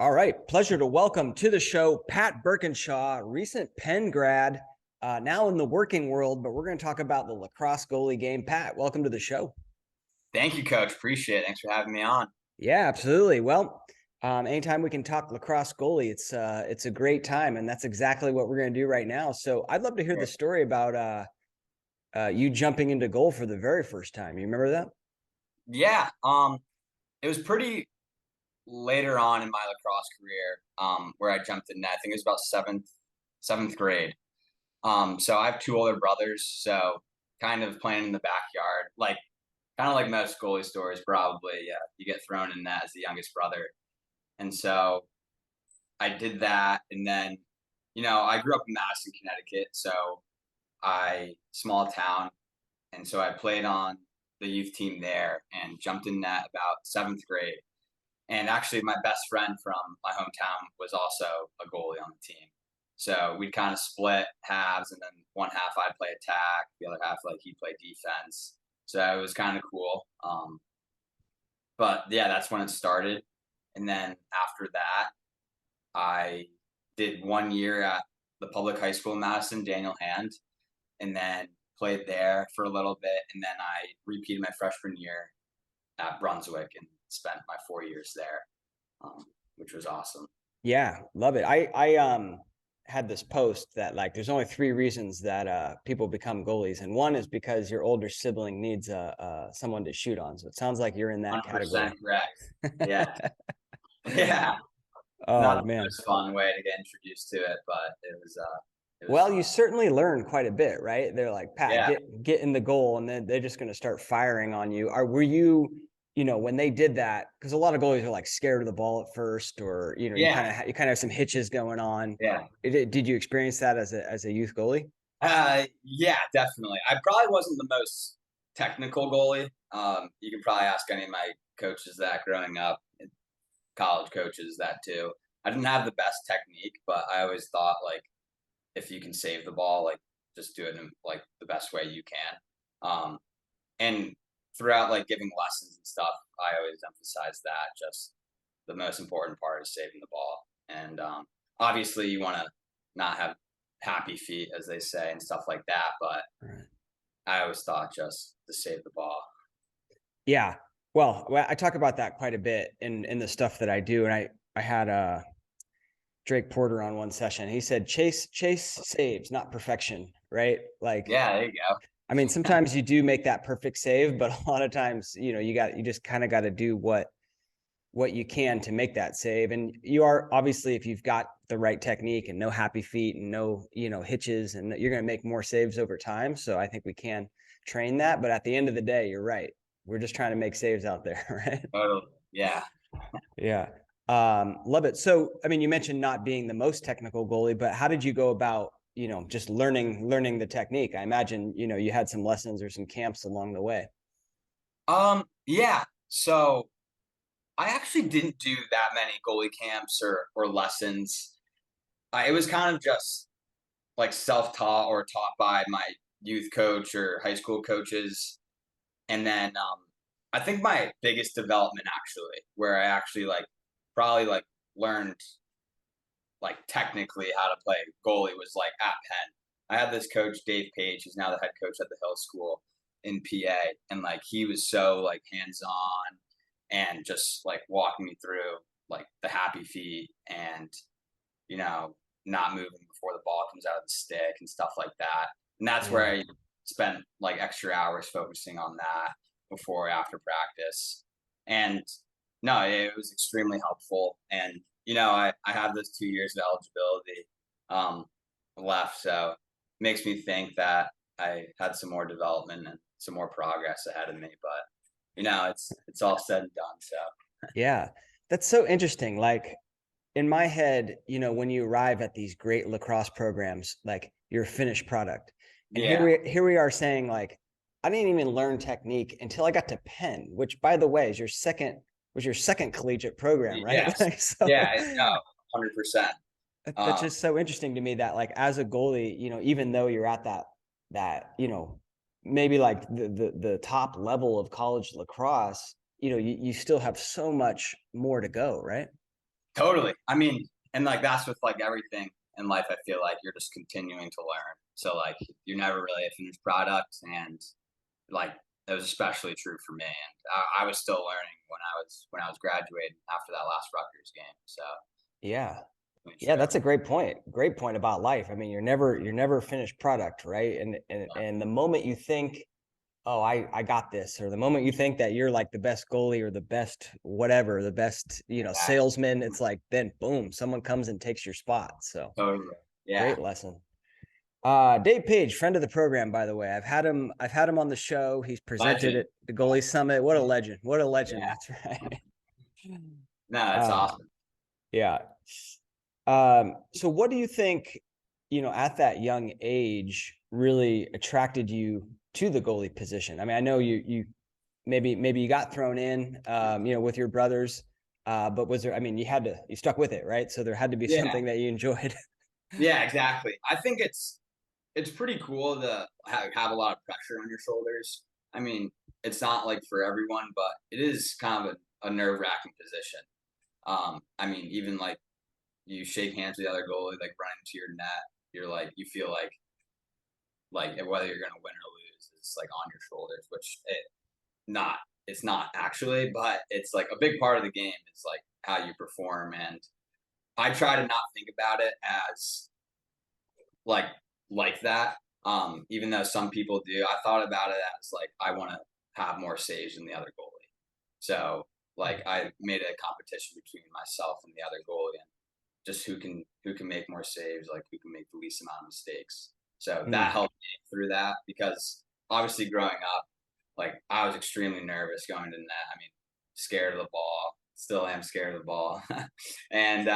All right. Pleasure to welcome to the show Pat Burkinshaw, recent Penn grad, now in the working world, but we're going to talk about the lacrosse goalie game. Pat, welcome to the show. Thank you, Coach. Appreciate it. Thanks for having me on. Yeah, absolutely. Well, anytime we can talk lacrosse goalie, it's a great time, and that's exactly what we're going to do right now. So I'd love to hear the Sure. story about you jumping into goal for the very first time. You remember that? Yeah, it was pretty later on in my lacrosse career, where I jumped in net. I think it was about seventh grade. So I have two older brothers, so kind of playing in the backyard, like kind of like most goalie stories, probably. Yeah, you get thrown in net as the youngest brother, and so I did that, and then I grew up in Madison, Connecticut, so I small town. And so I played on the youth team there and jumped in net about seventh grade. And actually, my best friend from my hometown was also a goalie on the team. So we'd kind of split halves, and then one half I'd play attack, the other half like he played defense. So it was kind of cool. But yeah, that's when it started. And then after that, I did 1 year at the public high school in Madison, Daniel Hand, and then played there for a little bit, and then I repeated my freshman year at Brunswick and spent my 4 years there, which was awesome. Yeah, love it. I had this post that like there's only three reasons that people become goalies, and one is because your older sibling needs someone to shoot on. So it sounds like you're in that category. 100% correct. Yeah, yeah. Not Oh the man. most fun way to get introduced to it, but it was Well, you fun. certainly learn quite a bit, right? They're like, Pat, Yeah, get in the goal, and then they're just going to start firing on you. Were you, when they did that? Because a lot of goalies are like scared of the ball at first, or you yeah, kind of have some hitches going on. yeah. Did you experience that as a youth goalie? Yeah, definitely. I probably wasn't the most technical goalie. You can probably ask any of my coaches that growing up, college coaches that too. I didn't have the best technique, but I always thought like if you can save the ball, like just do it in like the best way you can. And throughout like giving lessons and stuff, I always emphasize that just the most important part is saving the ball. And obviously, you want to not have happy feet, as they say, and stuff like that. But Right. I always thought just to save the ball. Yeah. Well, I talk about that quite a bit in the stuff that I do, and I had Drake Porter on one session. He said, chase saves, not perfection, right? Like, Yeah, there you I mean, go. sometimes you do make that perfect save, but a lot of times, you just kind of got to do what you can to make that save. And you are obviously, if you've got the right technique and no happy feet and no, hitches, and you're going to make more saves over time. So I think we can train that. But at the end of the day, you're right. We're just trying to make saves out there, right? Totally. Yeah. Yeah. Love it. So, I mean, you mentioned not being the most technical goalie, but how did you go about, just learning the technique? I imagine, you had some lessons or some camps along the way. Yeah. So I actually didn't do that many goalie camps or lessons. It was kind of just like self-taught or taught by my youth coach or high school coaches. And then I think my biggest development actually, where I actually like probably like learned like technically how to play goalie was like at Penn. I had this coach, Dave Page, who's now the head coach at the Hill School in PA. And like he was so like hands-on and just like walking me through like the happy feet and you know, not moving before the ball comes out of the stick and stuff like that. And that's where Yeah. I spent like extra hours focusing on that before after practice. And no, it was extremely helpful. And, I have those 2 years of eligibility left. So it makes me think that I had some more development and some more progress ahead of me. But, it's all said and done. So, Yeah. That's so interesting. Like, in my head, when you arrive at these great lacrosse programs, like you're a finished product. And yeah. here we are saying like, I didn't even learn technique until I got to Penn, which by the way is your second collegiate program, right? Yes. Like, so Yeah. No, 100%. that's Um, just so interesting to me that like as a goalie, even though you're at that, maybe like the top level of college lacrosse, you still have so much more to go, right? Totally. I mean, and like that's with like everything in life. I feel like you're just continuing to learn. So like you're never really a finished product, and like it was especially true for me. And I was still learning when I was graduating after that last Rutgers game. So Yeah. it's Yeah, true. that's a great point. Great point about life. I mean, you're never a finished product, right? And the moment you think, oh, I got this, or the moment you think that you're like the best goalie or the best whatever, the best, Exactly. salesman, it's like then boom, someone comes and takes your spot. So Totally. Yeah. great lesson. Dave Page, friend of the program, by the way. I've had him on the show. He's presented Legend. at the Goalie Summit. What a legend. What a legend. Yeah. That's right. No, it's Uh, awesome. yeah. So what do you think, at that young age really attracted you to the goalie position? I mean, I know you maybe you got thrown in, with your brothers, but was there, I mean, you stuck with it, right? So there had to be Yeah. something that you enjoyed. Yeah, exactly. I think it's pretty cool to have a lot of pressure on your shoulders. I mean, it's not like for everyone, but it is kind of a nerve wracking position. I mean, even like you shake hands with the other goalie, like run into your net, you're like, you feel like whether you're gonna win or lose, it's like on your shoulders, which not it's not actually, but it's like a big part of the game is like how you perform. And I try to not think about it as like that. Even though some people do, I thought about it as like I want to have more saves than the other goalie. So like I made a competition between myself and the other goalie, and just who can make more saves, like who can make the least amount of mistakes. So that Mm, helped me through that because obviously growing up, like I was extremely nervous going to net. I mean, scared of the ball, still am scared of the ball, and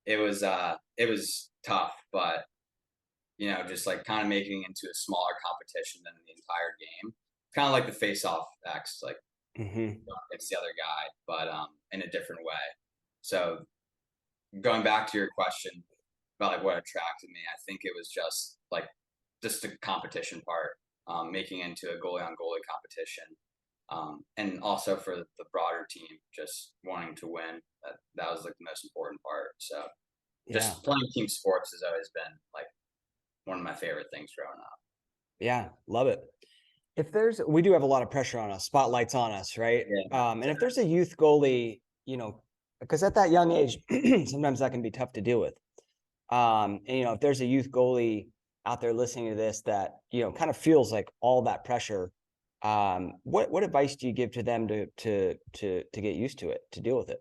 it was tough, but just like kind of making it into a smaller competition than the entire game. Kind of like the face-off X, like hmm it's the other guy, but in a different way. So going back to your question about like what attracted me, I think it was just the competition part, making into a goalie on goalie competition, and also for the broader team, just wanting to win. That was like the most important part. So Yeah. just playing team sports has always been like one of my favorite things growing up. Yeah. Love it. We do have a lot of pressure on us, spotlights on us, right? Yeah, And if there's a youth goalie, because at that young age, sometimes that can be tough to deal with. And if there's a youth goalie out there listening to this that, kind of feels like all that pressure, what advice do you give to them to get used to it, to deal with it?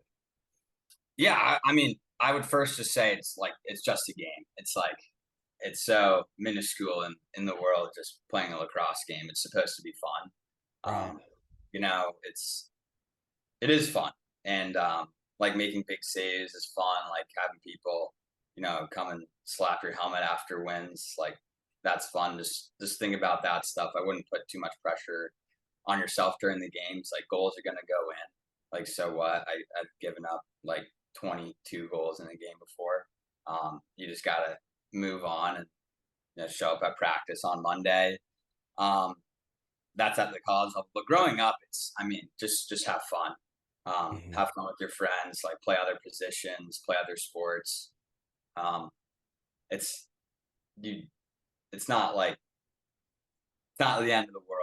yeah. I mean, I would first just say it's just a game. It's like it's so minuscule in the world, just playing a lacrosse game. It's supposed to be fun. Right. It is fun, and like making big saves is fun. Like having people, come and slap your helmet after wins, like that's fun. Just think about that stuff. I wouldn't put too much pressure on yourself during the games. Like goals are gonna go in. Like so what? I've given up like 22 goals in a game before. You just gotta move on and show up at practice on Monday. Um, that's at the college level. But growing up, I mean, just have fun. Mhm. Have fun with your friends, like play other positions, play other sports. Um, it's you. It's not like it's not the end of the world.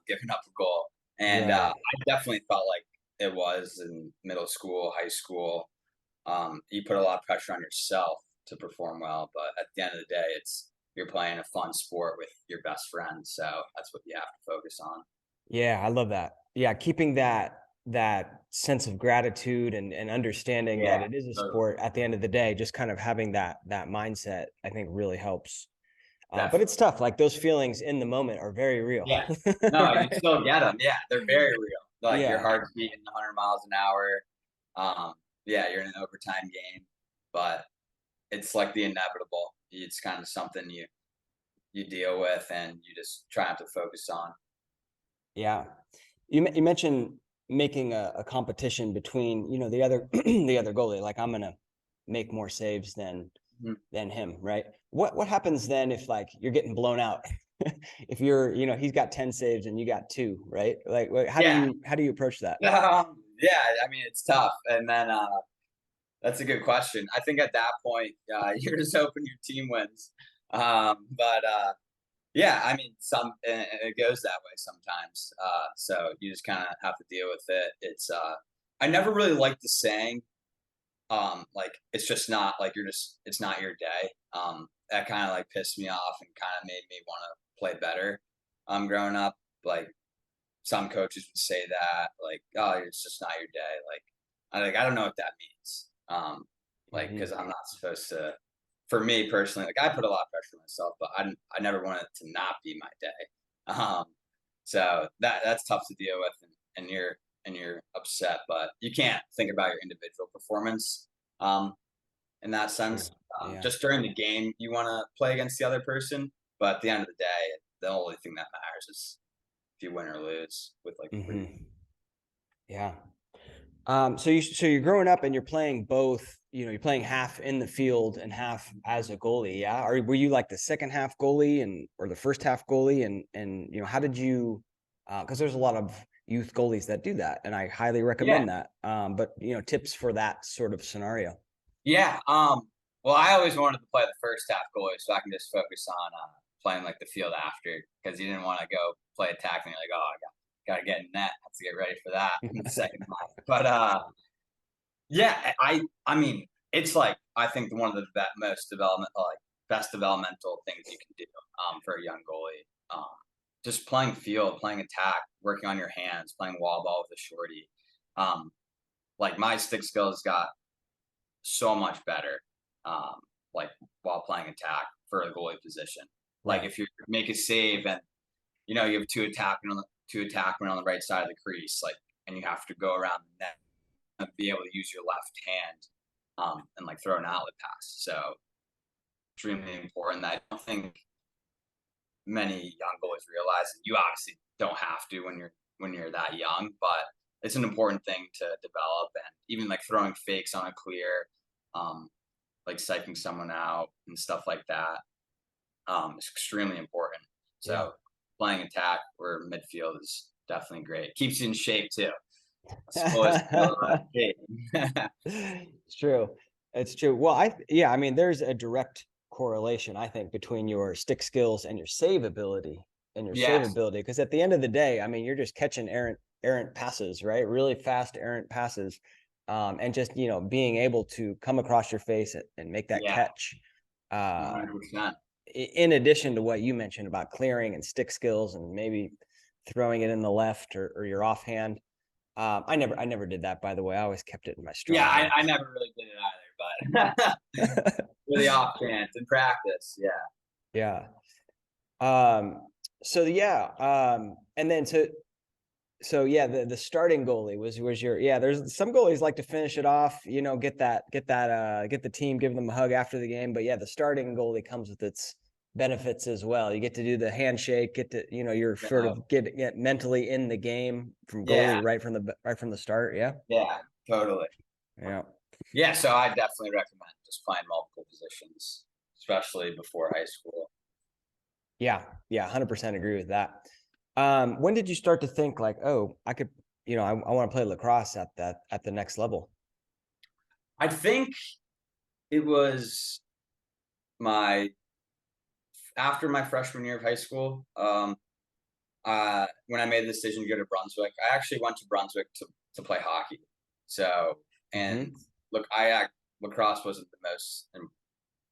Giving up a goal, and Right. I definitely felt like it was in middle school, high school. You put a lot of pressure on yourself to perform well, but at the end of the day, you're playing a fun sport with your best friend, so that's what you have to focus on. Yeah, I love that. Yeah, keeping that sense of gratitude and understanding that Yeah, it is a totally. sport at the end of the day, just kind of having that mindset, I think really helps. But Definitely. it's tough. Like those feelings in the moment are very real. Yeah. No, you still get them. Yeah, they're very real. Like your Yeah. heart's beating 100 miles an hour. Um, yeah, you're in an overtime game, but it's like the inevitable. It's kind of something you deal with, and you just try not to focus on. Yeah. You mentioned making a competition between, the other the other goalie. Like I'm gonna make more saves Mhm. than him, right? What happens then if like you're getting blown out? If he's got 10 saves and you got two, right? Like how do Yeah, you approach that? yeah. I mean, it's tough, and then That's a good question. I think at that point, you're just hoping your team wins. But yeah, I mean, it goes that way sometimes. So you just kind of have to deal with it. I never really liked the saying, like it's just not like it's not your day. That kind of like pissed me off and kind of made me want to play better. Growing up, like some coaches would say that, like, oh, it's just not your day. I don't know what that means. Like, because I'm not supposed to. For me personally, like I put a lot of pressure on myself, but I never wanted it to not be my day. So that's tough to deal with, and you're upset, but you can't think about your individual performance in that Sure. sense. Yeah. Just during the game, you want to play against the other person, but at the end of the day, the only thing that matters is if you win or lose with like Yeah. So you're growing up and you're playing both, you're playing half in the field and half as a goalie. Yeah. Or were you like the second half goalie or the first half goalie? And, how did you, cause there's a lot of youth goalies that do that and I highly yeah. recommend that. But tips for that sort of scenario. Yeah. Well, I always wanted to play the first half goalie so I can just focus on playing like the field after, because you didn't want to go play attack and you're like, oh, got to get in net, have to get ready for that in the second half. But yeah, I mean, it's like I think one of the best developmental things you can do for a young goalie. Just playing field, playing attack, working on your hands, playing wall ball with a shorty. Like my stick skills got so much better, um, like while playing attack for a goalie position. Like Right. if you make a save and you have two attackmen on the right side of the crease, like, and you have to go around the net and be able to use your left hand, and like throw an outlet pass. So extremely important. That I don't think many young goalies realize. And you obviously don't have to when you're that young, but it's an important thing to develop. And even like throwing fakes on a clear, um, like psyching someone out and stuff like that, is extremely important. Yeah. So playing attack or midfield is definitely great. Keeps you in shape too. Spoils shape. It's true. It's true. Well, I mean, there's a direct correlation, I think, between your stick skills and your save ability Yes. because at the end of the day, I mean, you're just catching errant passes, right? Really fast errant passes. And just, being able to come across your face and make that Yeah. catch. Uh, 100%. in addition to what you mentioned about clearing and stick skills and maybe throwing it in the left or your offhand. I never did that, by the way. I always kept it in my Yeah, strong hand. I never really did it either, but really off chance in practice. Yeah. Yeah. So yeah. And then so yeah, the starting goalie was your, yeah, there's some goalies like to finish it off, get the team, give them a hug after the game. But yeah, the starting goalie comes with its benefits as well. You get to do the handshake, you're sort of get mentally in the game from Yeah. goalie right from the start. Yeah. Yeah. Totally. Yeah. Yeah. So I definitely recommend just playing multiple positions, especially before high school. Yeah. Yeah. 100% agree with that. When did you start to think like, oh, I could, I want to play lacrosse at the next level? I think it was my after my freshman year of high school. When I made the decision to go to Brunswick, I actually went to Brunswick to play hockey. So, and Mm-hmm. look, lacrosse wasn't the most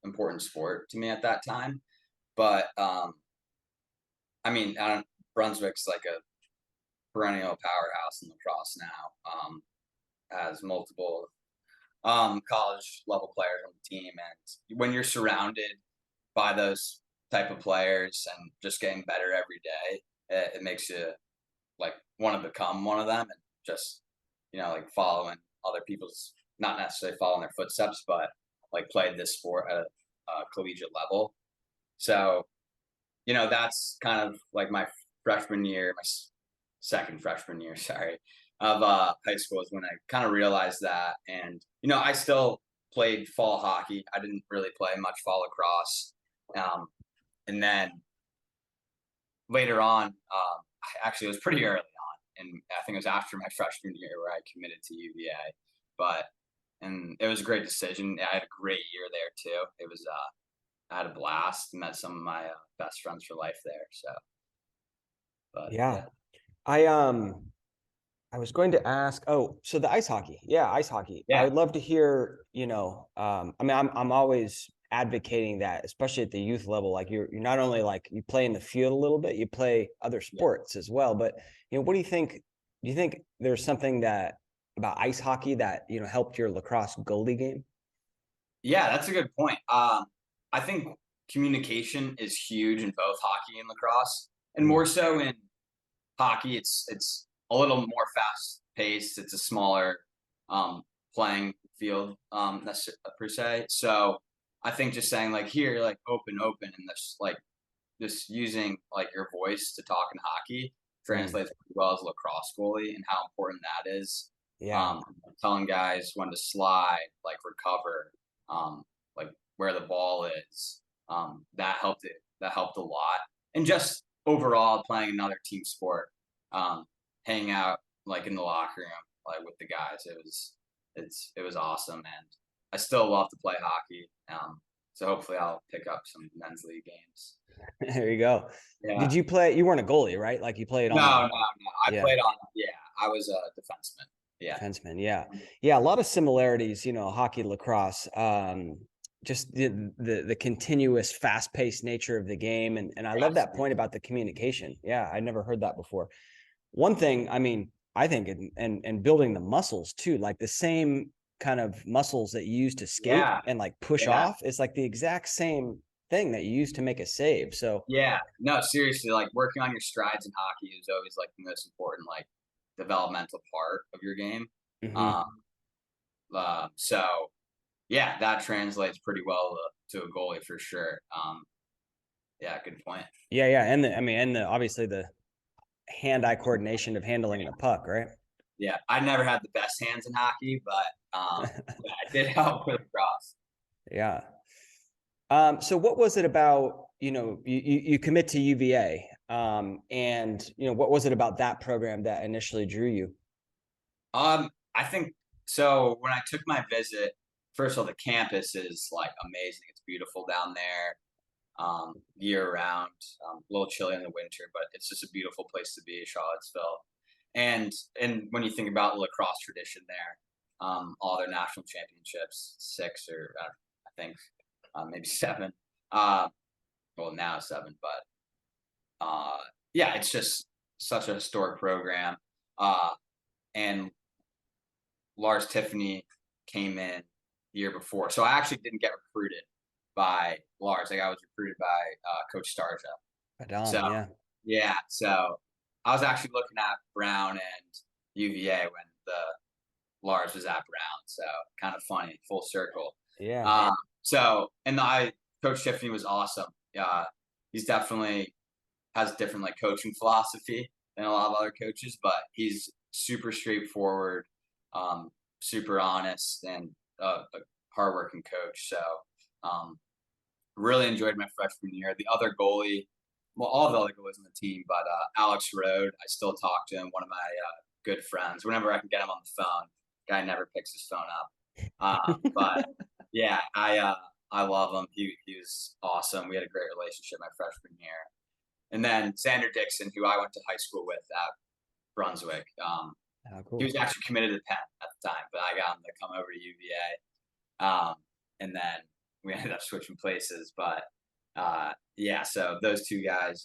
important sport to me at that time, but I mean, Brunswick's like a perennial powerhouse in lacrosse now. Has multiple college level players on the team, and when you're surrounded by those type of players and just getting better every day, it makes you like want to become one of them, and just like following other people's, not necessarily following their footsteps, but like play this sport at a collegiate level. So that's kind of like my freshman year, my second freshman year, sorry, of high school is when I kind of realized that. And I still played fall hockey. I didn't really play much fall lacrosse. And then later on, actually, it was pretty early on, and I think it was after my freshman year where I committed to UVA. But and it was a great decision. I had a great year there too. It was I had a blast. Met some of my best friends for life there. So, but Yeah. yeah, I was going to ask, oh, so the ice hockey. Yeah, ice hockey. I yeah, would love to hear, I mean, I'm always advocating that, especially at the youth level. Like you're not only like you play in the field a little bit, you play other yeah, sports as well. But what do you think? Do you think there's something that about ice hockey that, helped your lacrosse goalie game? yeah. That's a good point. I think communication is huge in both hockey and lacrosse, and Mm, more so in hockey. It's a little more fast paced. It's a smaller um, playing field per se. So I think just saying like here, like open, open, and just using like your voice to talk in hockey mm, translates pretty well as a lacrosse goalie and how important that is. yeah. Um, Telling guys when to slide, like recover, like where the ball is. That helped it. That helped a lot. And just overall playing another team sport, um, hanging out like in the locker room, like with the guys. It was awesome, and I still love to play hockey. So hopefully I'll pick up some men's league games. There you go. Yeah. Did you play? You weren't a goalie, right? Like you played on No, the, no, no. I yeah. played on. Yeah, I was a defenseman. Yeah. Defenseman, yeah. Yeah, a lot of similarities, hockey, lacrosse. Just the continuous fast-paced nature of the game. And I love that Absolutely. point about the communication. Yeah, I'd never heard that before. One thing, I mean, I think and building the muscles too, like the same kind of muscles that you use to skate Yeah. and like push Yeah. off, it's like the exact same thing that you use to make a save. So Yeah. No, seriously, like working on your strides in hockey is always like the most important, like developmental part of your game. mhm. Um, so yeah, that translates pretty well to a goalie for sure. Yeah, good point. Yeah, yeah. And the obviously the hand-eye coordination of handling the puck, right? Yeah, I never had the best hands in hockey, but yeah, it did help with lacrosse. Yeah. So what was it about, you commit to UVA, and, what was it about that program that initially drew you? I think so. When I took my visit, first of all, the campus is like amazing. It's beautiful down there, year round. A little chilly in the winter, but it's just a beautiful place to be, Charlottesville. And when you think about the lacrosse tradition there, all their national championships, six or I think maybe seven. Uh, well, now seven, but yeah, it's just such a historic program. Uh, and Lars Tiffany came in the year before. So I actually didn't get recruited by Lars. Like I was recruited by Coach Starja. Right on, So yeah. yeah, so I was actually looking at Brown and UVA when the Lars was at Brown. So kind of funny, full circle. Yeah. Um, so and I Coach Tiffany was awesome. He's definitely has a different like coaching philosophy than a lot of other coaches, but he's super straightforward, super honest, and a hardworking coach. So um, really enjoyed my freshman year. The other goalie, well, all the other goalies on the team, but Alex Rode, I still talk to him. One of my good friends. Whenever I can get him on the phone, guy never picks his phone up. But yeah, I love him. He was awesome. We had a great relationship my freshman year. And then Xander Dixon, who I went to high school with at Brunswick, Oh, he cool. was actually committed to Penn at the time, but I got him to come over to UVA. And then we ended up switching places. But yeah, so those two guys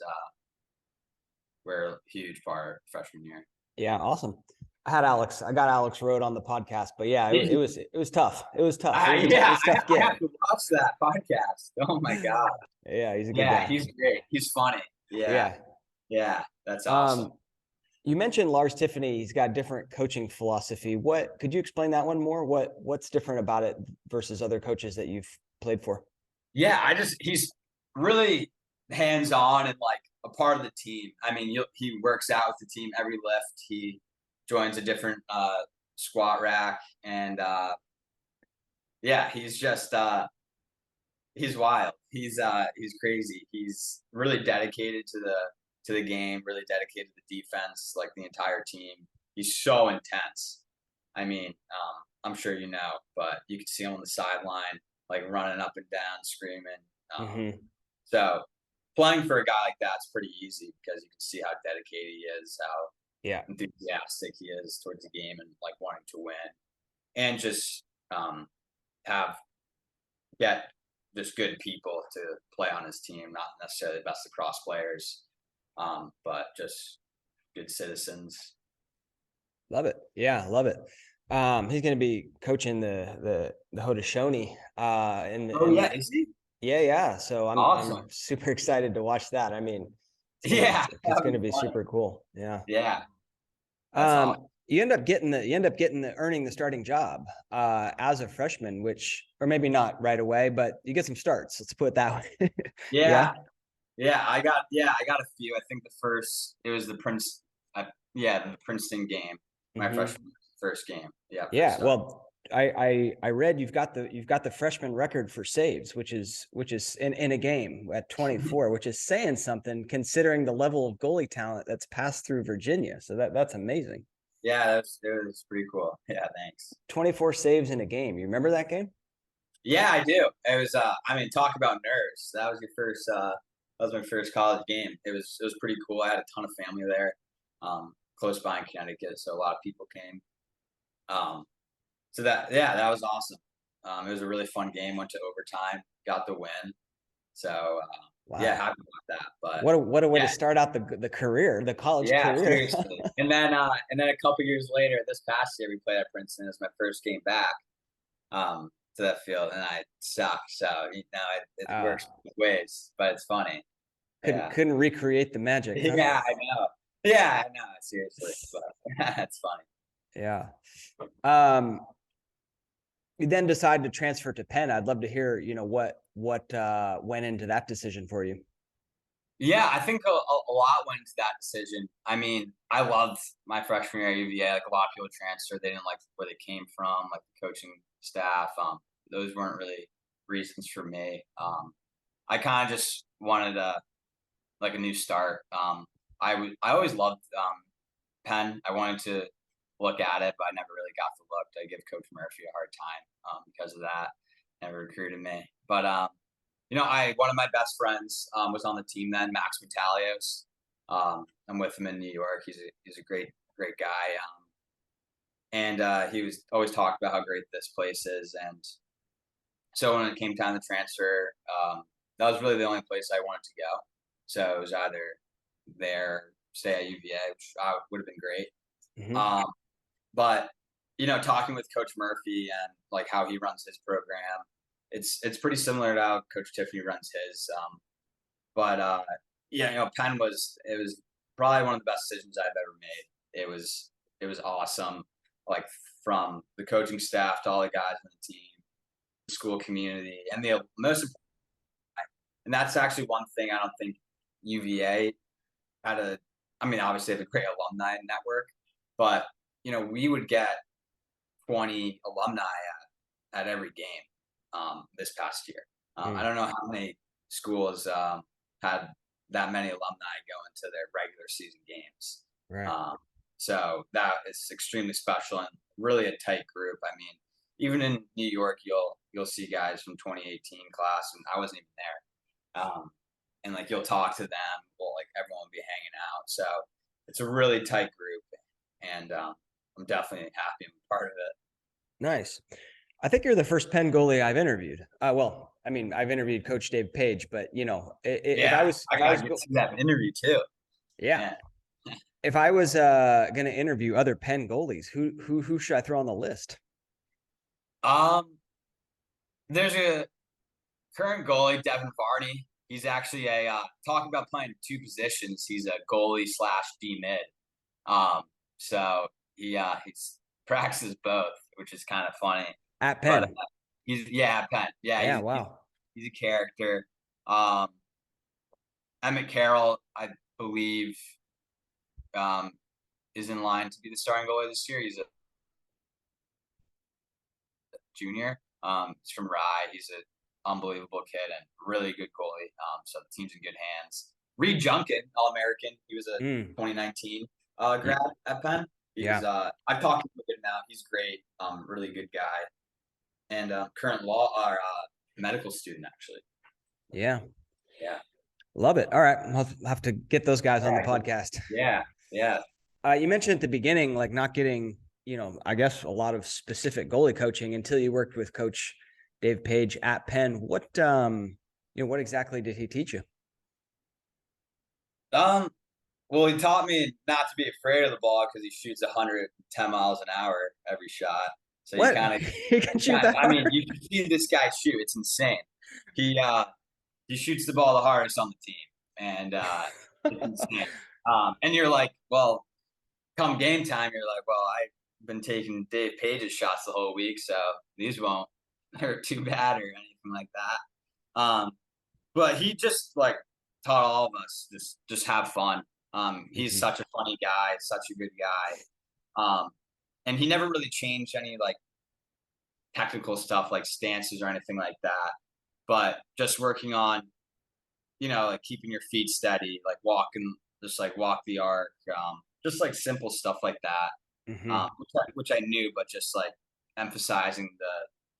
were a huge part freshman year. Yeah, awesome. I got Alex Rode on the podcast, but yeah, it was tough. It was tough. It Yeah, was a tough I gig. have to watch that podcast. Oh my god. Yeah, he's a good Yeah, guy. he's great. He's funny. Yeah, Yeah. yeah, that's awesome. Um, you mentioned Lars Tiffany. He's got different coaching philosophy. What could you explain that one more? What's different about it versus other coaches that you've played for? Yeah, he's really hands on and like a part of the team. I mean, he works out with the team every lift. He joins a different squat rack, and yeah, he's just he's wild. He's crazy. He's really dedicated to the game. Really dedicated to the defense. Like the entire team. He's so intense. I mean, I'm sure you know, but you could see him on the sideline, like running up and down, screaming. Um, Hmm. so playing for a guy like that's pretty easy because you can see how dedicated he is, how Yeah. enthusiastic he is towards the game and like wanting to win, and just have get just good people to play on his team, not necessarily the best lacrosse players, but just good citizens. Love it. Yeah, love it. He's going to be coaching the Haudenosaunee. Oh And yeah, is he? yeah, yeah. So I'm Awesome. super excited to watch that. I mean, Yeah, it's that'd going be to be funny. super cool. Yeah. Yeah, that's awesome. You end up getting earning the starting job as a freshman, which, or maybe not right away, but you get some starts. Let's put it that way. Yeah. Yeah, I got a few. I think the first it was the the Princeton game, my Hmm. freshman first game. Yeah, first Yeah. start. Well, I read you've got the freshman record for saves, which is in a game at 24, which is saying something considering the level of goalie talent that's passed through Virginia. So that's amazing. Yeah, it was pretty cool. Yeah, thanks. 24 saves in a game. You remember that game? Yeah, I do. It was I mean, talk about nerves. That was my first college game. It was pretty cool. I had a ton of family there, close by in Connecticut, so a lot of people came. Um, so that was awesome. It was a really fun game. Went to overtime, got the win. So yeah, Wow. happy about that. But What a way to yeah, start out the career, the college yeah, career. seriously. And then a couple years later, this past year, we played at Princeton. It was my first game back to that field, and I sucked. So it uh, works both ways, but it's funny. Yeah, couldn't recreate the magic, huh? yeah, I know. Yeah, I know. Seriously, but that's funny. Yeah. Um, you then decide to transfer to Penn. I'd love to hear, what went into that decision for you. Yeah, I think a lot went into that decision. I mean, I loved my freshman year at UVA. Like a lot of people transferred, they didn't like where they came from, like the coaching staff. Those weren't really reasons for me. I kind of just wanted a new start. I always loved Penn. I wanted to look at it, but I never really got to look. I give Coach Murphy a hard time because of that. Never recruited me, but I one of my best friends was on the team then, Max Metalios. I'm with him in New York. He's a great guy, and he was always talked about how great this place is. And so when it came time to transfer, that was really the only place I wanted to go. So it was either there, stay at UVA, which would have been great. Hmm. Um, but talking with Coach Murphy and like how he runs his program, it's pretty similar to how Coach Tiffany runs his. But yeah, Penn it was probably one of the best decisions I've ever made. It was awesome, like from the coaching staff to all the guys on the team, the school community, and the most important. And that's actually one thing I don't think UVA had a. I mean, obviously they have a great alumni network, but we would get 20 alumni at every game this past year. I Mm. don't know how many schools had that many alumni go into their regular season games. Right. Um, so that is extremely special and really a tight group. I mean, even in New York, you'll see guys from 2018 class, and I wasn't even there. And like you'll talk to them, well, like everyone will be hanging out. So it's a really tight group, and I'm definitely happy I'm part of it. Nice. I think you're the first Penn goalie I've interviewed. Well, I mean, I've interviewed Coach Dave Page, but if I Yeah, was I if I gotta was get to that interview too. yeah, Yeah. if I was going to interview other Penn goalies, who should I throw on the list? Um, there's a current goalie, Devin Varney. He's actually a talking about playing two positions. He's a goalie slash D mid. Um, so he's practices both, which is kind of funny. At But Penn. he's Penn. Yeah, Yeah, wow. he's a character. Um, Emmett Carroll, I believe, um, is in line to be the starting goalie this year. He's a junior. He's from Rye. He's an unbelievable kid and really good goalie. So the team's in good hands. Reed Junkin, All-American. He was a Mm. 2019 Y- grad at Penn. Yeah. I've talked to him a bit now. He's great. Really good guy, and current law or medical student actually. Yeah. Yeah. Love it. All right. I'll have to get those guys on the Yeah. podcast. Yeah. Yeah. You mentioned at the beginning, like not getting, I guess a lot of specific goalie coaching until you worked with Coach Dave Page at Penn. What exactly did he teach you? Well, he taught me not to be afraid of the ball because he shoots 110 miles an hour every shot. So you What? kind of, He can shoot that I hard? mean, you should see this guy shoot. It's insane. He shoots the ball the hardest on the team, and it's insane. And you're like, well, come game time, you're like, well, I've been taking Dave Page's shots the whole week, so these won't hurt too bad or anything like that. But he just like taught all of us just have fun. He's Mhm. such a funny guy, such a good guy. And he never really changed any like technical stuff like stances or anything like that. But just working on, like keeping your feet steady, like walking, just like walk the arc, just like simple stuff like that. Mhm. Which I knew, but just like emphasizing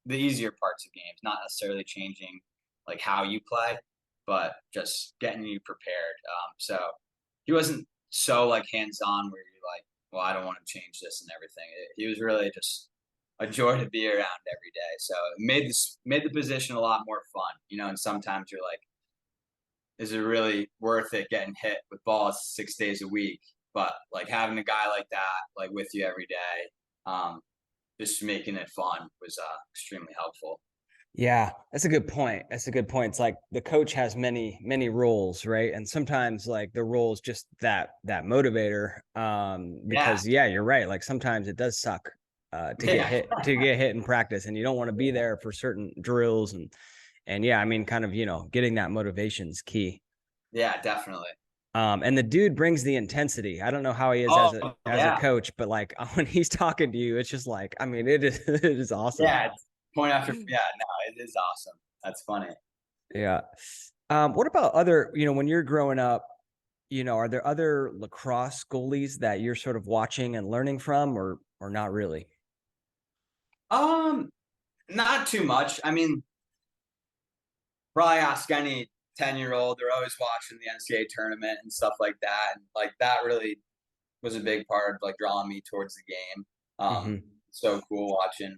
the easier parts of games, not necessarily changing like how you play, but just getting you prepared. So he wasn't so like hands on where you're like, well, I don't want to change this and everything. He was really just a joy to be around every day. So it made the position a lot more fun, and sometimes you're like, is it really worth it getting hit with balls 6 days a week? But like having a guy like that, like with you every day, just making it fun was extremely helpful. Yeah, that's a good point. That's a good point. It's like the coach has many, many roles, right? And sometimes like the role is just that motivator. Yeah. Because yeah, you're right. Like sometimes it does suck to get Yeah. hit in practice, and you don't want to be there for certain drills and yeah, I mean, kind of, getting that motivation is key. Yeah, definitely. And the dude brings the intensity. I don't know how he is Oh, as a yeah. coach, but like when he's talking to you, it's just like, I mean, it is it is awesome. Yeah. It's point after, yeah, no, it is awesome. That's funny. Yeah. What about other, when you're growing up, are there other lacrosse goalies that you're sort of watching and learning from or not really? Um, Not too much. I mean, probably ask any 10-year-old, they're always watching the NCAA tournament and stuff like that. And like that really was a big part of like drawing me towards the game. Mm-hmm. So cool watching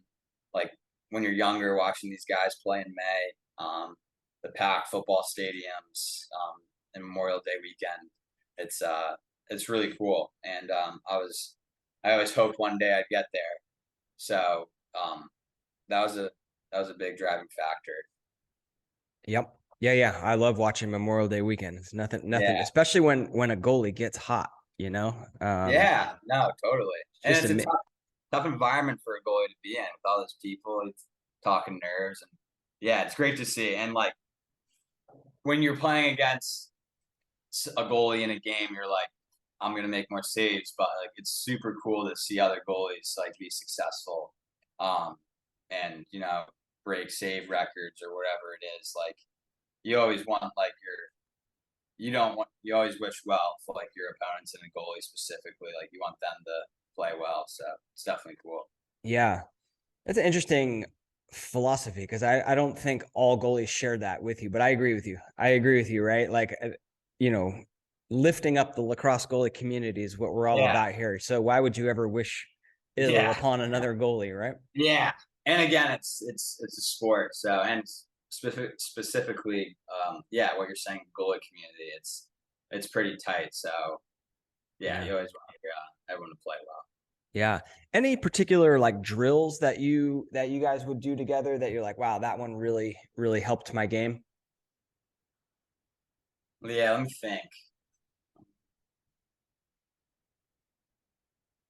like when you're younger, watching these guys play in May, the packed football stadiums, and Memorial Day weekend. It's really cool, and I always hoped one day I'd get there. So that was a big driving factor. Yep. Yeah, yeah. I love watching Memorial Day weekend. It's nothing, Yeah, especially when a goalie gets hot, yeah, no, totally, it's and just it's a a tough environment for a goalie to be in with all those people. It's talking nerves, and yeah, it's great to see. And like when you're playing against a goalie in a game, you're like, I'm gonna make more saves, but like it's super cool to see other goalies like be successful, um, and break save records or whatever it is. Like you always want like you always wish well for like your opponents and a goalie specifically. Like you want them to play well. So it's definitely cool. yeah. That's an interesting philosophy because I don't think all goalies share that with you, but I agree with you. I agree with you, right? Like, you know, lifting up the lacrosse goalie community is what we're all Yeah, about here. So why would you ever wish ill yeah, upon another goalie, right? yeah. And again, it's a sport. So and specifically, yeah, what you're saying, goalie community, it's pretty tight. So yeah, Yeah. you always want everyone to play well. Yeah. Any particular like drills that you guys would do together that you're like, wow, that one really, really helped my game? Yeah, let me think.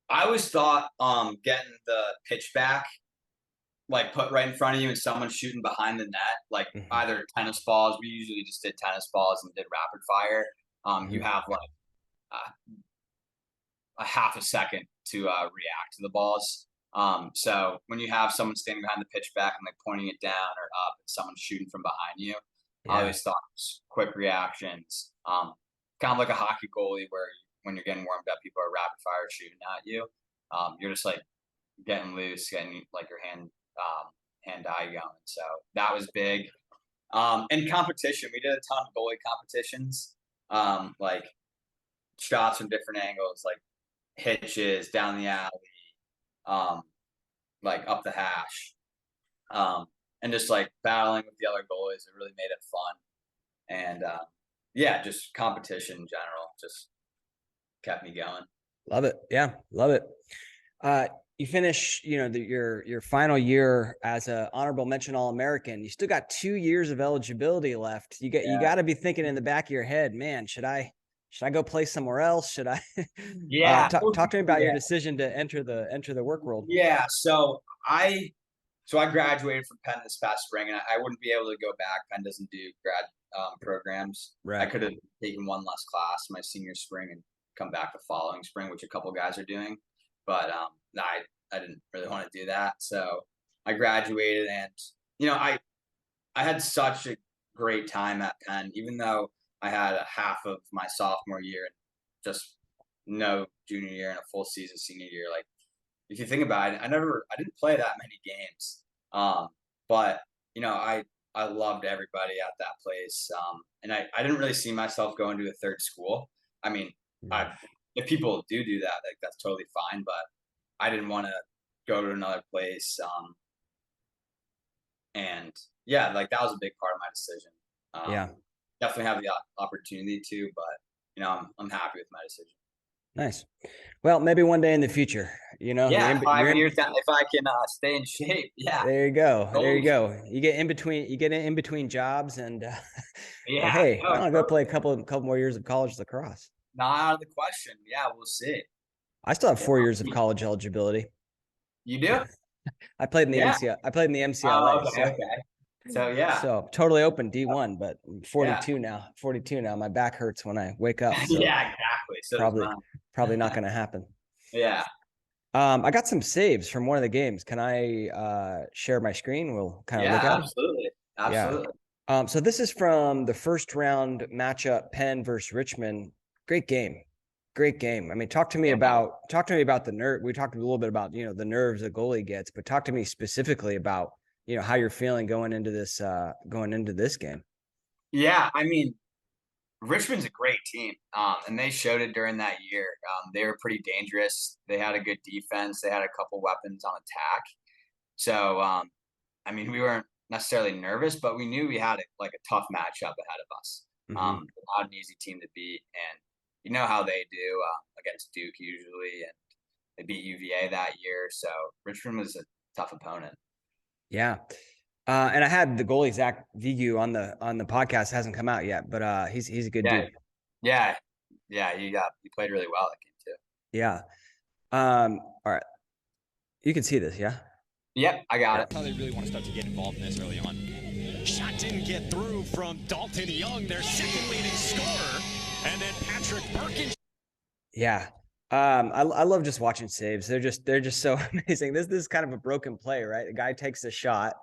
I always thought getting the pitch back like put right in front of you and someone shooting behind the net, like Mm-hmm. either tennis balls. We usually just did tennis balls and did rapid fire. You Mm-hmm. have like a half a second to react to the balls. So when you have someone standing behind the pitch back and like pointing it down or up, and someone shooting from behind you, I Yeah. always thought it was quick reactions, kind of like a hockey goalie where when you're getting warmed up, people are rapid fire shooting at you. you're just like getting loose, getting like your hand-eye going. So that was big. And competition, we did a ton of goalie competitions, like shots from different angles, like hitches down the alley, um, like up the hash, and just like battling with the other goalies. It really made it fun. And yeah, just competition in general just kept me going. Love it. Yeah, love it. You finish, your final year as a honorable mention All-American. You still got 2 years of eligibility left. You got to be thinking in the back of your head, man, should I go play somewhere else? Should I Yeah. talk to me about your decision to enter the work world? Yeah. So I graduated from Penn this past spring, and I wouldn't be able to go back. Penn doesn't do grad programs. I Right. could have taken one less class my senior spring and come back the following spring, which a couple guys are doing. But I didn't really want to do that. So I graduated, and I had such a great time at Penn, even though I had a half of my sophomore year and just no junior year and a full season senior year. Like, if you think about it, I didn't play that many games. But I loved everybody at that place. And I didn't really see myself going to a third school. I mean, I if people do that, like that's totally fine. But I didn't want to go to another place. And yeah, like that was a big part of my decision. Yeah. Definitely have the opportunity to, but I'm happy with my decision. Nice. Well, maybe one day in the future, Yeah, 5 years down, if I can stay in shape. Yeah. there you go. There you Goals. go. You get in between jobs and Yeah. hey, No, I want to go play a couple more years of college lacrosse. not out of the question. Yeah, we'll see. I still have Yeah. 4 years of college eligibility. You do? I played in the Yeah. MCL. I played in the Oh, MCLA. okay, okay. So yeah, So totally open D1, but I'm yeah, 42 now. 42 now. My back hurts when I wake up. So yeah, exactly. So does probably mine. not going to happen. Yeah, I got some saves from one of the games. Can I share my screen? We'll kind of look yeah, at them. absolutely, absolutely. Yeah. So this is from the first round matchup, Penn versus Richmond. Great game. Great game. I mean, talk to me Yeah. about the nerve. We talked a little bit about, the nerves the goalie gets, but talk to me specifically about, how you're feeling going into this game. Yeah, I mean, Richmond's a great team, and they showed it during that year. They were pretty dangerous. They had a good defense. They had a couple weapons on attack. So, I mean, we weren't necessarily nervous, but we knew we had a tough matchup ahead of us. Mm-hmm. Not an easy team to beat, and you know how they do against Duke usually, and they beat UVA that year. So Richmond was a tough opponent. Yeah. And I had the goalie Zach Vigu on the podcast. It hasn't come out yet, but he's a good dude. Yeah. He played really well that game too. Yeah. All right. You can see this, yeah? Yep, I got it. How they really want to start to get involved in this early on. Shot didn't get through from Dalton Young, their second leading scorer, and then Patrick Burkinshaw. Yeah. I love just watching saves. They're just so amazing. This is kind of a broken play, right? The guy takes a shot,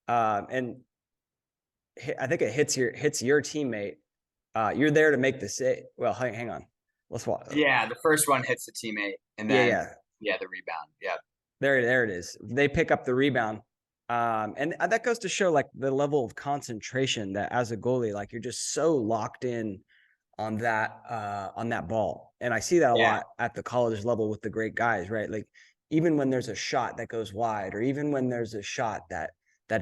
and I think it hits your teammate. You're there to make the save. Well, hang on. Let's watch. Yeah, the first one hits the teammate, and then yeah, the rebound. Yeah. There it is. They pick up the rebound. And that goes to show like the level of concentration that as a goalie, like you're just so locked in on that ball. And I see that a lot at the college level with the great guys, right? Like even when there's a shot that goes wide, or even when there's a shot that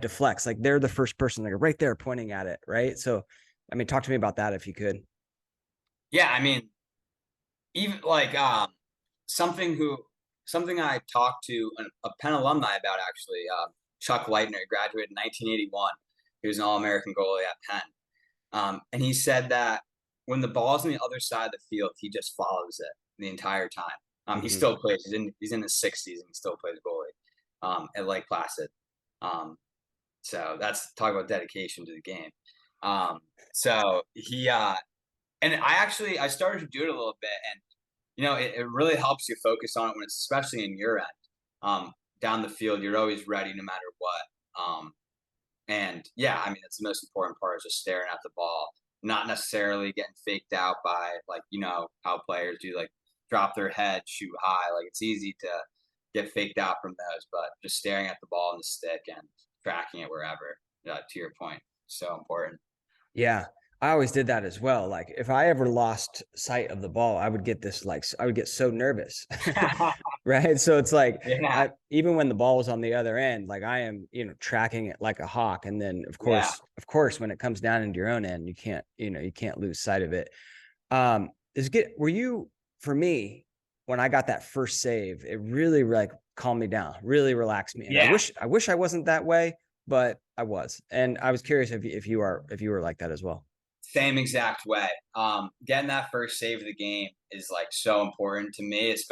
deflects, like they're the first person, they're right there pointing at it, right? So, I mean, talk to me about that if you could. Yeah, I mean, even like something I talked to a Penn alumni about actually, Chuck Leitner, graduated in 1981. He was an All-American goalie at Penn. And he said that when the ball's on the other side of the field, he just follows it the entire time. He still plays. He's in his sixth season. He still plays goalie at Lake Placid. So that's talk about dedication to the game. So he and I started to do it a little bit, and it really helps you focus on it when it's especially in your end. Down the field, you're always ready no matter what. And yeah, I mean, that's the most important part is just staring at the ball, not necessarily getting faked out by how players do, like drop their head, shoot high. Like it's easy to get faked out from those, but just staring at the ball and the stick and tracking it wherever, to your point, so important. Yeah. I always did that as well. Like if I ever lost sight of the ball, I would get I would get so nervous. Right. So it's like, Yeah. even when the ball was on the other end, like I am, tracking it like a hawk. And then of course, when it comes down into your own end, you can't lose sight of it. Were you, for me, when I got that first save, it really like calmed me down, really relaxed me. And I wish I wasn't that way, but I was. And I was curious if you were like that as well. Same exact way. Getting that first save of the game is like so important to me. It's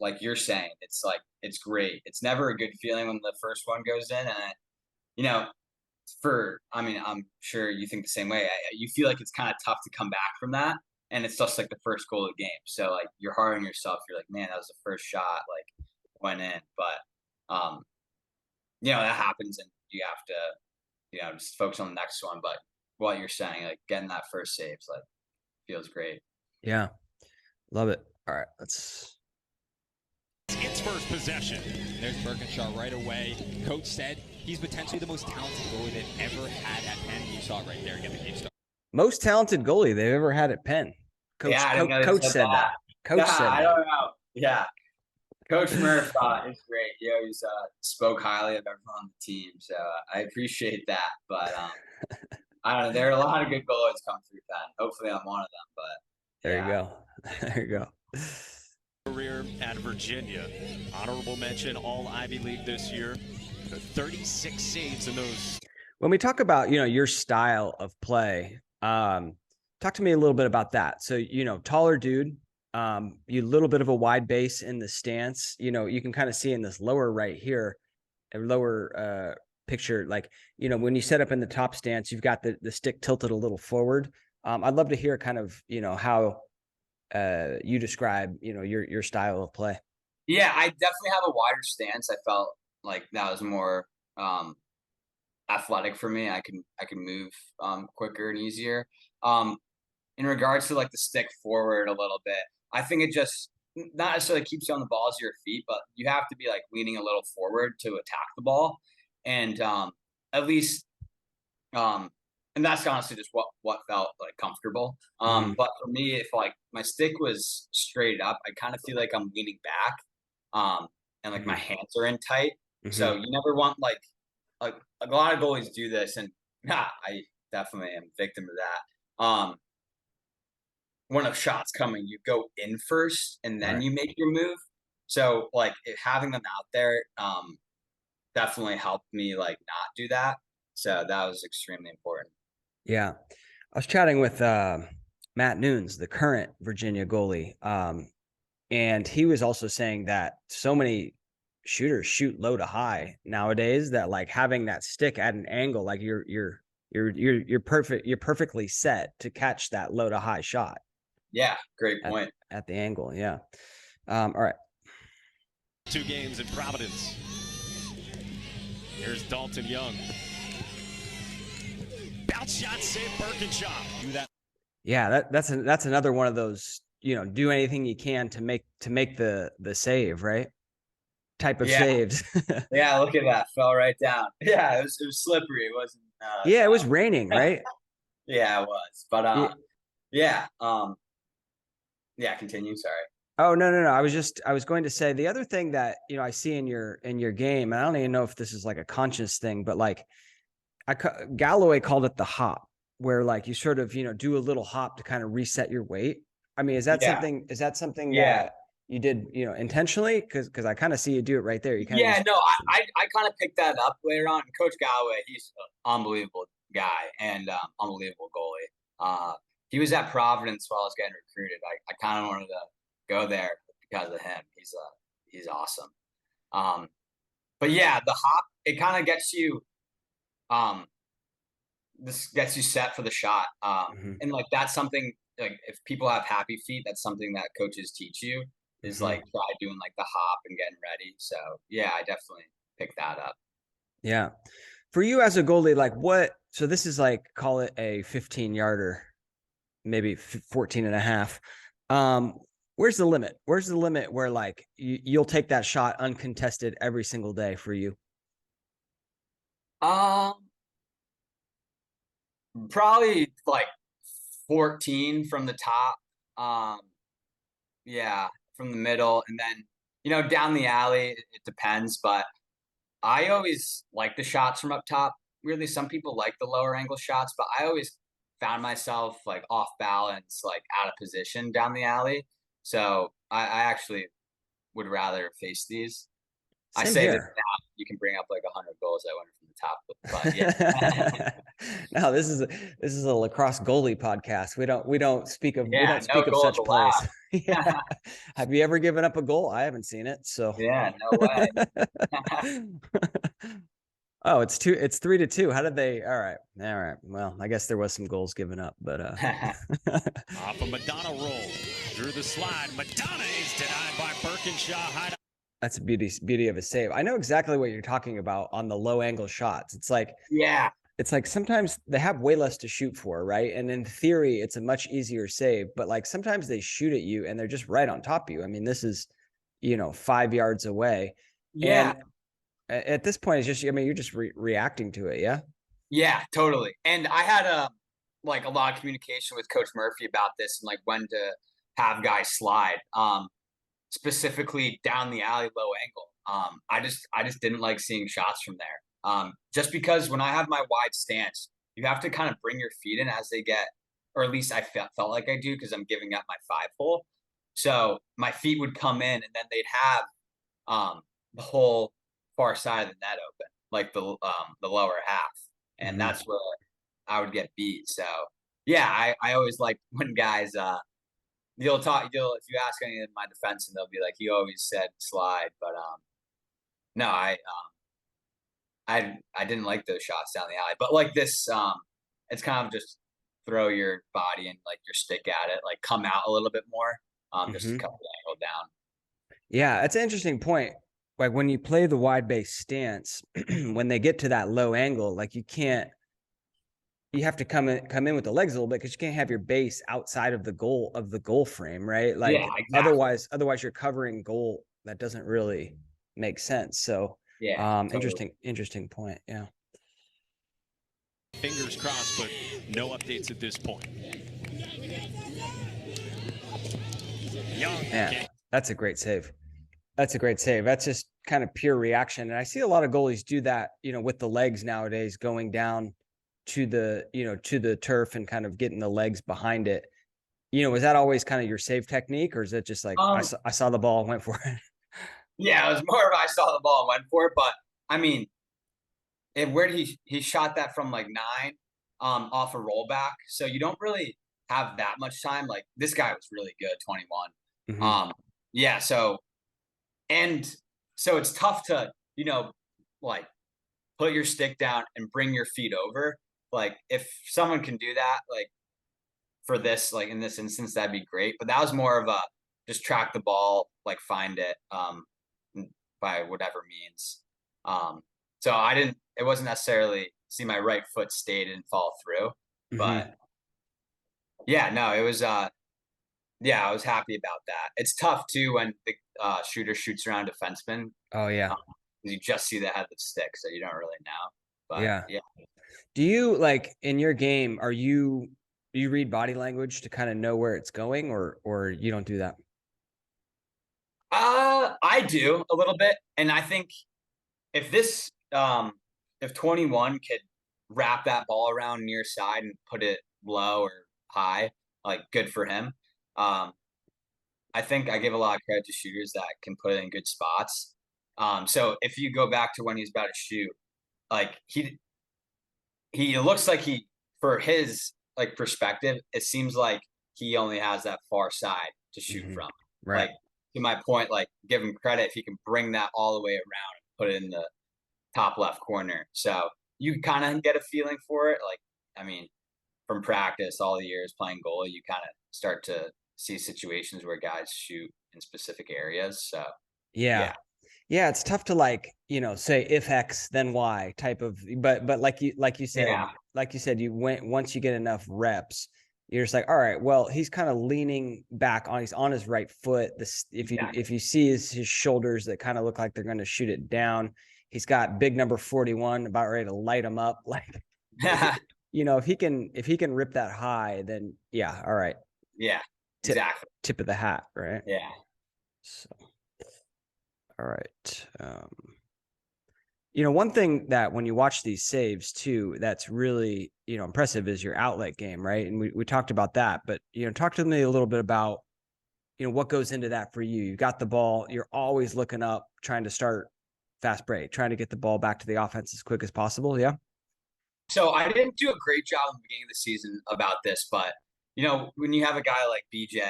like you're saying, it's great. It's never a good feeling when the first one goes in, and I'm sure you think the same way. You feel like it's kind of tough to come back from that, and it's just like the first goal of the game. So like you're hard on yourself. You're like, man, that was the first shot, like went in. But that happens, and you have to just focus on the next one. But what you're saying, like getting that first saves, like feels great. Yeah. Love it. All right. It's first possession. There's Burkinshaw right away. Coach said he's potentially the most talented goalie they've ever had at Penn. You saw it right there. Get the game started. Most talented goalie they've ever had at Penn. Coach said that. Coach said that. I don't know. Yeah. Coach Murph is great. He always spoke highly of everyone on the team. So I appreciate that. But I don't know. There are a lot of good goalies come through Penn. Hopefully I'm one of them. But there you go. There you go. Career at Virginia. Honorable mention, all Ivy League this year. 36 saves in those. When we talk about, your style of play, talk to me a little bit about that. So, taller dude, you little bit of a wide base in the stance. You can kind of see in this lower right here, a lower picture, like, when you set up in the top stance, you've got the stick tilted a little forward. I'd love to hear kind of, how you describe, your style of play. Yeah, I definitely have a wider stance. I felt like that was more athletic for me. I can move quicker and easier. In regards to like the stick forward a little bit, I think it just not necessarily keeps you on the balls of your feet, but you have to be like leaning a little forward to attack the ball. And at least and that's honestly just what felt like comfortable. But for me, if like my stick was straight up, I kind of feel like I'm leaning back, and like my hands are in tight. So you never want like a lot of goalies do this, and I definitely am a victim of that. When a shot's coming, you go in first, and then you make your move. So like having them out there definitely helped me like not do that. So that was extremely important. Yeah. I was chatting with Matt Nunes, the current Virginia goalie. And he was also saying that so many shooters shoot low to high nowadays that like having that stick at an angle, like you're perfectly set to catch that low to high shot. Yeah, great point. At the angle, yeah. All right. 2 games in Providence. Here's Dalton Young. Bounce shot, save Burkinshaw. Do that. Yeah, that's another one of those, do anything you can to make the save, right? Type of saves. Yeah, look at that. Fell right down. Yeah, it was slippery. It wasn't it was raining, right? Yeah, it was. But yeah, continue, sorry. Oh, no. I was going to say the other thing that, I see in your game, and I don't even know if this is like a conscious thing, but like Galloway called it the hop, where like you sort of, do a little hop to kind of reset your weight. I mean, is that something that you did, intentionally? Cause I kind of see you do it right there. You kind of I kind of picked that up later on. Coach Galloway, he's an unbelievable guy and unbelievable goalie. He was at Providence while I was getting recruited. I kind of wanted to go there because of him. He's awesome. But yeah, the hop, it kind of gets you, this gets you set for the shot. And like, that's something like if people have happy feet, that's something that coaches teach you is like try doing like the hop and getting ready. So yeah, I definitely picked that up. Yeah. For you as a goalie, like so this is like, call it a 15 yarder, maybe 14 and a half. Where's the limit? Where's the limit where like you'll take that shot uncontested every single day for you? Probably like 14 from the top. Yeah, from the middle, and then down the alley. It depends, but I always like the shots from up top. Really, some people like the lower angle shots, but I always found myself like off balance, like out of position down the alley. So I actually would rather face these. I Same say that here. now you can bring up like 100 goals I went from the top, but yeah. No, this is a lacrosse goalie podcast. We don't speak of Yeah, no of goals such plays. allowed. Yeah. Have you ever given up a goal? I haven't seen it. So Yeah, no way. Oh, it's 3-2. How did they? All right. Well, I guess there was some goals given up, but Off a Madonna roll. Drew the slide. Madonna is denied by Burkinshaw. That's a beauty of a save. I know exactly what you're talking about on the low angle shots. It's like sometimes they have way less to shoot for, right? And in theory, it's a much easier save, but like sometimes they shoot at you and they're just right on top of you. I mean, this is 5 yards away. Yeah. And at this point, it's just, I mean, you're just reacting to it. Yeah. Yeah, totally. And I had a lot of communication with Coach Murphy about this and like when to have guys slide. Specifically down the alley, low angle. I just didn't like seeing shots from there. Just because when I have my wide stance, you have to kind of bring your feet in as they get, or at least I felt like I do because I'm giving up my 5-hole. So my feet would come in and then they'd have the whole far side of the net open, like the lower half, and that's where I would get beat. So yeah, I always like when guys if you ask any of my defensemen, they'll be like, he always said slide, but no, I didn't like those shots down the alley, but like this, it's kind of just throw your body and like your stick at it, like come out a little bit more, just a couple angle down. Yeah, that's an interesting point. Like when you play the wide base stance, when they get to that low angle, like you have to come in with the legs a little bit because you can't have your base outside of the goal frame, right? Like otherwise you're covering goal. That doesn't really make sense. So yeah, totally. Interesting point. Yeah. Fingers crossed, but no updates at this point. Young. Yeah, that's a great save. That's just kind of pure reaction. And I see a lot of goalies do that, with the legs nowadays, going down to the turf and kind of getting the legs behind it. Was that always kind of your save technique, or is it just like I saw the ball and went for it? Yeah, it was more of I saw the ball and went for it, but I mean, where did he shot that from like 9 off a rollback, so you don't really have that much time. Like this guy was really good, 21. Yeah, so it's tough to like put your stick down and bring your feet over. Like if someone can do that, like for this, like in this instance, that'd be great. But that was more of a just track the ball, like find it by whatever means. So it wasn't necessarily see my right foot stayed and fall through, but yeah, no, it was yeah, I was happy about that. It's tough too when the shooter shoots around defenseman. Oh yeah. You just see the head of the stick, so you don't really know. But yeah. Do you, like, in your game, do you read body language to kind of know where it's going, or you don't do that? I do a little bit, and I think if 21 could wrap that ball around near side and put it low or high, like good for him. I think I give a lot of credit to shooters that can put it in good spots. So if you go back to when he's about to shoot, like he looks like for his like perspective, it seems like he only has that far side to shoot from. Right. Like to my point, like give him credit if he can bring that all the way around and put it in the top left corner. So you kind of get a feeling for it. Like, I mean, from practice, all the years playing goalie, you kind of start to see situations where guys shoot in specific areas. So yeah, it's tough to say if X then Y type of, but like you said, once you get enough reps, you're just like, all right, well, he's kind of leaning back he's on his right foot. If you see his shoulders that kind of look like they're going to shoot it down, he's got big number 41 about ready to light him up. Like, if he can rip that high, then yeah, all right. Yeah, exactly. Tip of the hat, right? Yeah. So, all right. One thing that when you watch these saves too, that's really, impressive is your outlet game, right? And we talked about that, but, talk to me a little bit about, what goes into that for you. You got the ball, you're always looking up, trying to start fast break, trying to get the ball back to the offense as quick as possible. Yeah. So I didn't do a great job in the beginning of the season about this, but, when you have a guy like BJ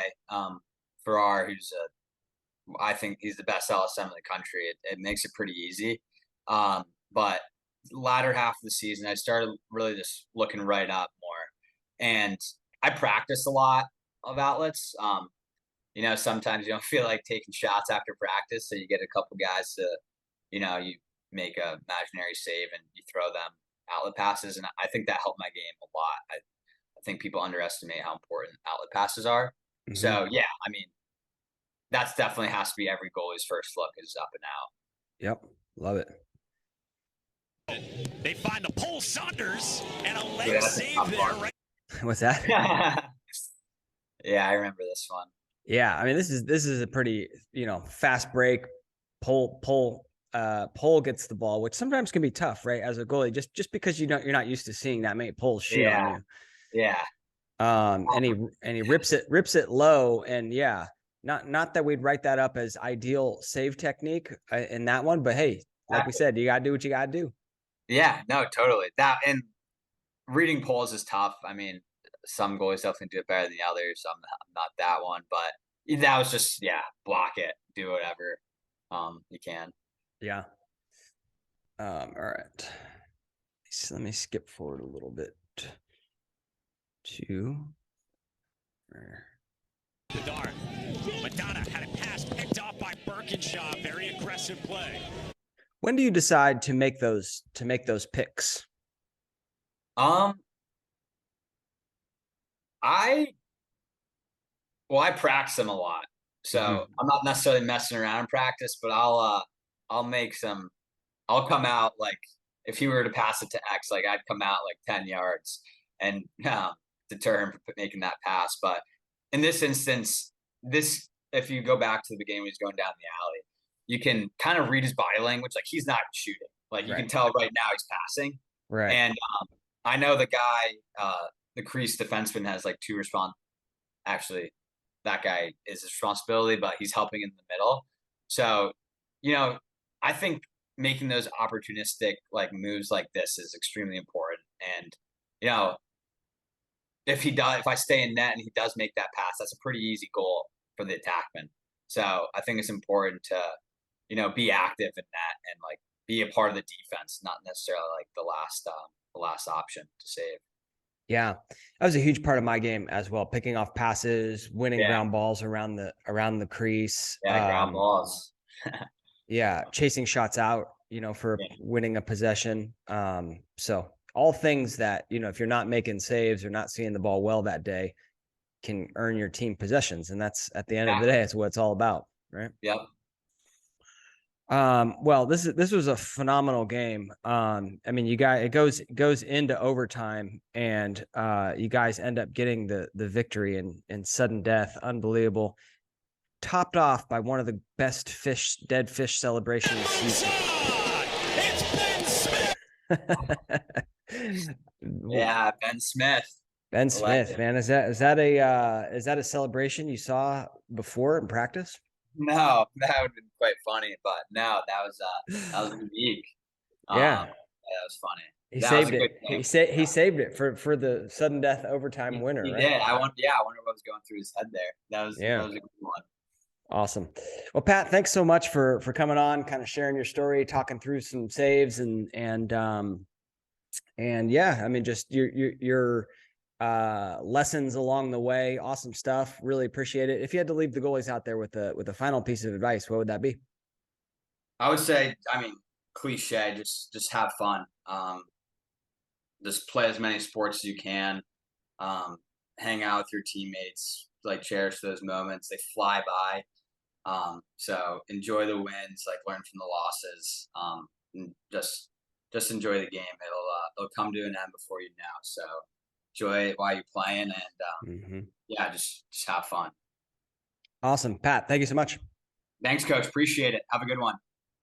Farrar, I think he's the best LSM in the country, it makes it pretty easy. But latter half of the season, I started really just looking right up more, and I practiced a lot of outlets. Sometimes you don't feel like taking shots after practice, so you get a couple guys to, you make a imaginary save and you throw them outlet passes, and I think that helped my game a lot. I think people underestimate how important outlet passes are. Mm-hmm. So yeah, I mean, that's definitely has to be every goalie's first look is up and out. Yep, love it. They find the Paul Saunders and a leg save there. Right? What's that? Yeah, I remember this one. Yeah, I mean, this is a pretty, fast break. Pole gets the ball, which sometimes can be tough, right? As a goalie, just because you're not used to seeing that many poles shoot on you. Yeah. And he rips it low, and yeah, not that we'd write that up as ideal save technique in that one, but hey, like we said, you gotta do what you gotta do. Yeah, no, totally. That and reading poles is tough. I mean, some goalies definitely do it better than the others. I'm not that one, but that was just block it, do whatever you can. Yeah. All right. So let me skip forward a little bit to Bedard. Madonna had a pass picked off by Burkinshaw. Very aggressive play. When do you decide to make those picks? I practice them a lot, so I'm not necessarily messing around in practice, but I'll come out, like, if he were to pass it to X, like, I'd come out like 10 yards and deter him from making that pass. But in this instance, if you go back to the beginning when he's going down the alley, you can kind of read his body language. Like, he's not shooting. Like, you can tell right now he's passing. Right. And I know the guy, the crease defenseman has like two actually, that guy is his responsibility, but he's helping in the middle. So, I think making those opportunistic like moves like this is extremely important. And, if I stay in net and he does make that pass, that's a pretty easy goal for the attackman. So I think it's important to, be active in that and like be a part of the defense, not necessarily like the last option to save. Yeah, that was a huge part of my game as well. Picking off passes, winning ground balls around the crease. Yeah, ground balls. Yeah, chasing shots out, for winning a possession. So all things that, if you're not making saves or not seeing the ball well that day, can earn your team possessions. And that's at the end of the day, it's what it's all about, right? Yep. Well, this was a phenomenal game. I mean, it goes into overtime, and you guys end up getting the victory in sudden death. Unbelievable. Topped off by one of the best dead fish celebrations. It's Ben Smith. Yeah, Ben Smith. Ben Smith, man, is that a celebration you saw before in practice? No, that would have been quite funny, but no, that was unique. Yeah, that was funny. He saved it. He saved it for the sudden death overtime winner. He right? did. I wonder what was going through his head there. That was a good one. Awesome. Well, Pat, thanks so much for coming on, kind of sharing your story, talking through some saves and yeah, I mean, just your lessons along the way. Awesome stuff. Really appreciate it. If you had to leave the goalies out there with a final piece of advice, what would that be? I would say, I mean, cliche, just have fun. Just play as many sports as you can. hang out with your teammates, like cherish those moments. They fly by. So enjoy the wins, like learn from the losses, and just enjoy the game. It'll come to an end before you know. So enjoy it while you're playing, and yeah, just have fun. Awesome. Pat, thank you so much. Thanks, coach. Appreciate it. Have a good one.